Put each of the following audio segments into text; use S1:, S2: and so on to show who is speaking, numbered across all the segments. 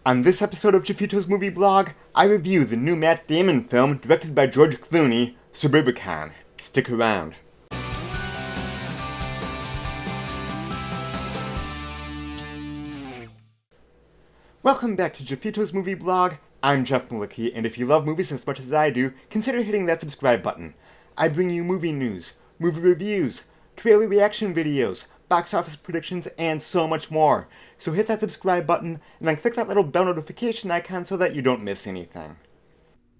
S1: On this episode of Jeffito's Movie Blog, I review the new Matt Damon film directed by George Clooney, Suburbicon. Stick around. Welcome back to Jeffito's Movie Blog. I'm Jeff Malicki, and if you love movies as much as I do, consider hitting that subscribe button. I bring you movie news, movie reviews, trailer reaction videos, box office predictions, and so much more. So hit that subscribe button, and then click that little bell notification icon so that you don't miss anything.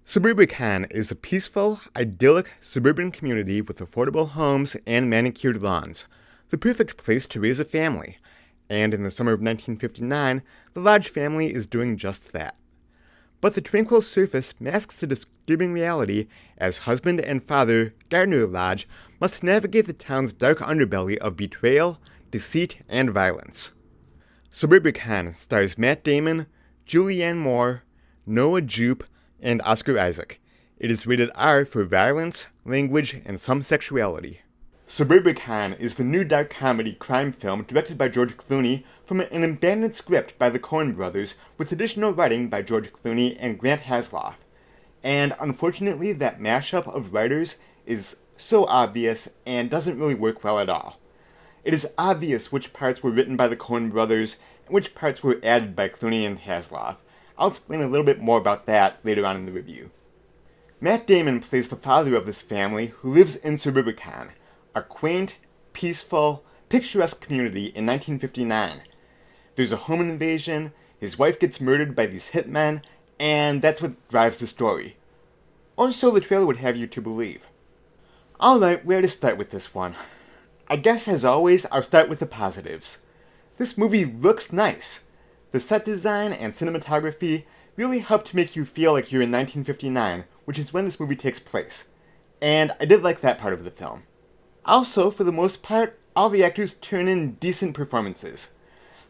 S1: Suburbicon is a peaceful, idyllic suburban community with affordable homes and manicured lawns. The perfect place to raise a family. And in the summer of 1959, the Lodge family is doing just that. But the tranquil surface masks a disturbing reality as husband and father, Gardner Lodge, must navigate the town's dark underbelly of betrayal, deceit, and violence. Suburbicon stars Matt Damon, Julianne Moore, Noah Jupe, and Oscar Isaac. It is rated R for violence, language, and some sexuality. Suburbicon is the new dark comedy crime film directed by George Clooney from an abandoned script by the Coen brothers with additional writing by George Clooney and Grant Heslov. And unfortunately, that mashup of writers is so obvious and doesn't really work well at all. It is obvious which parts were written by the Coen brothers and which parts were added by Clooney and Heslov. I'll explain a little bit more about that later on in the review. Matt Damon plays the father of this family who lives in Suburbicon, a quaint, peaceful, picturesque community in 1959. There's a home invasion, his wife gets murdered by these hitmen, and that's what drives the story. Or so the trailer would have you to believe. Alright, where to start with this one? I guess as always, I'll start with the positives. This movie looks nice. The set design and cinematography really help to make you feel like you're in 1959, which is when this movie takes place. And I did like that part of the film. Also, for the most part, all the actors turn in decent performances.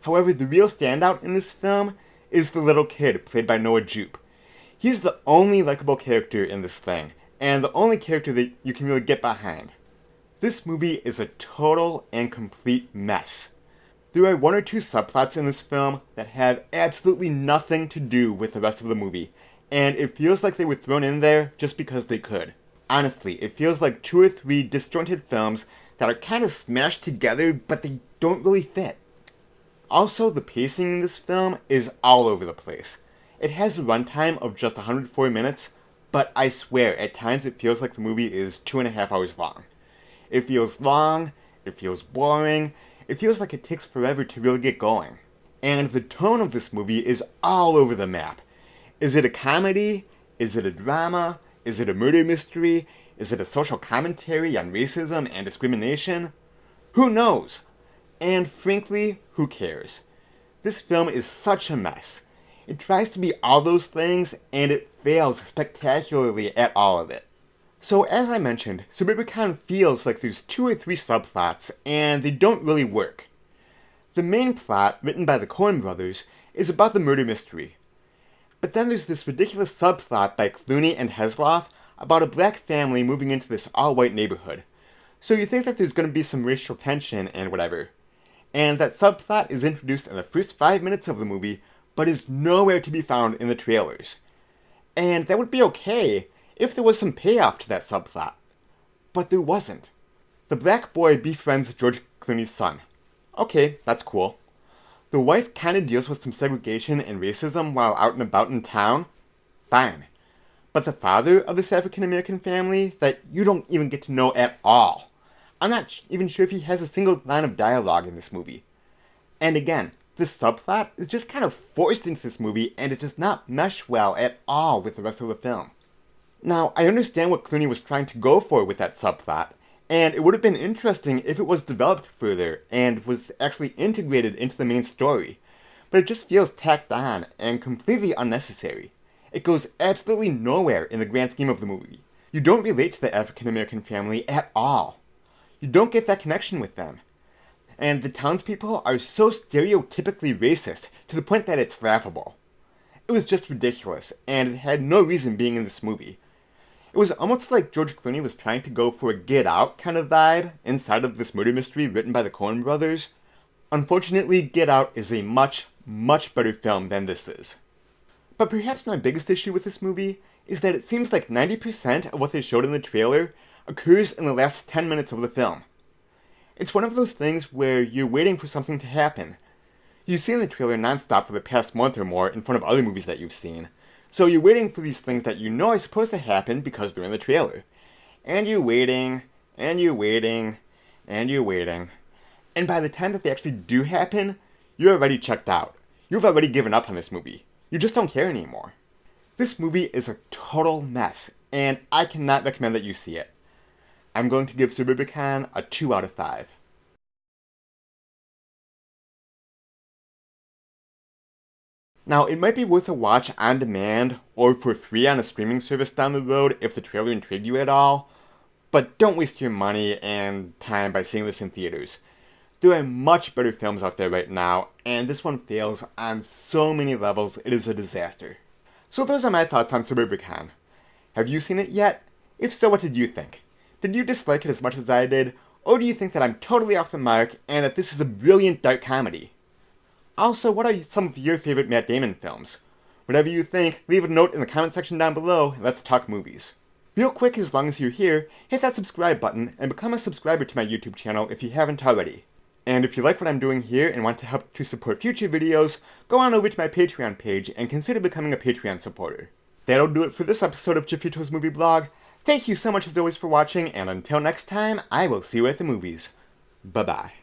S1: However, the real standout in this film is the little kid, played by Noah Jupe. He's the only likable character in this thing, and the only character that you can really get behind. This movie is a total and complete mess. There are one or two subplots in this film that have absolutely nothing to do with the rest of the movie, and it feels like they were thrown in there just because they could. Honestly, it feels like 2 or 3 disjointed films that are kind of smashed together, but they don't really fit. Also, the pacing in this film is all over the place. It has a runtime of just 104 minutes, but I swear, at times it feels like the movie is 2.5 hours long. It feels long, it feels boring, it feels like it takes forever to really get going. And the tone of this movie is all over the map. Is it a comedy? Is it a drama? Is it a murder mystery? Is it a social commentary on racism and discrimination? Who knows? And frankly, who cares? This film is such a mess. It tries to be all those things, and it fails spectacularly at all of it. So as I mentioned, Suburbicon feels like there's 2 or 3 subplots, and they don't really work. The main plot, written by the Coen brothers, is about the murder mystery. But then there's this ridiculous subplot by Clooney and Heslov about a black family moving into this all-white neighborhood. So you think that there's going to be some racial tension and whatever. And that subplot is introduced in the first 5 minutes of the movie, but is nowhere to be found in the trailers. And that would be okay if there was some payoff to that subplot. But there wasn't. The black boy befriends George Clooney's son. Okay, that's cool. The wife kinda deals with some segregation and racism while out and about in town. Fine. But the father of this African-American family that you don't even get to know at all. I'm not even sure if he has a single line of dialogue in this movie. And again, this subplot is just kind of forced into this movie, and it does not mesh well at all with the rest of the film. Now, I understand what Clooney was trying to go for with that subplot, and it would have been interesting if it was developed further and was actually integrated into the main story, but it just feels tacked on and completely unnecessary. It goes absolutely nowhere in the grand scheme of the movie. You don't relate to the African-American family at all. You don't get that connection with them. And the townspeople are so stereotypically racist to the point that it's laughable. It was just ridiculous, and it had no reason being in this movie. It was almost like George Clooney was trying to go for a Get Out kind of vibe inside of this murder mystery written by the Coen brothers. Unfortunately, Get Out is a much, much better film than this is. But perhaps my biggest issue with this movie is that it seems like 90% of what they showed in the trailer occurs in the last 10 minutes of the film. It's one of those things where you're waiting for something to happen. You've seen the trailer nonstop for the past month or more in front of other movies that you've seen, so you're waiting for these things that you know are supposed to happen because they're in the trailer. And you're waiting, and you're waiting, and you're waiting. And by the time that they actually do happen, you're already checked out. You've already given up on this movie. You just don't care anymore. This movie is a total mess, and I cannot recommend that you see it. I'm going to give Suburbicon a 2 out of 5. Now, it might be worth a watch on demand or for free on a streaming service down the road if the trailer intrigued you at all, but don't waste your money and time by seeing this in theaters. There are much better films out there right now, and this one fails on so many levels, it is a disaster. So those are my thoughts on Suburbicon. Have you seen it yet? If so, what did you think? Did you dislike it as much as I did, or do you think that I'm totally off the mark and that this is a brilliant dark comedy? Also, what are some of your favorite Matt Damon films? Whatever you think, leave a note in the comment section down below and let's talk movies. Real quick, as long as you're here, hit that subscribe button and become a subscriber to my YouTube channel if you haven't already. And if you like what I'm doing here and want to help to support future videos, go on over to my Patreon page and consider becoming a Patreon supporter. That'll do it for this episode of Jeffito's Movie Blog. Thank you so much as always for watching, and until next time, I will see you at the movies. Bye-bye.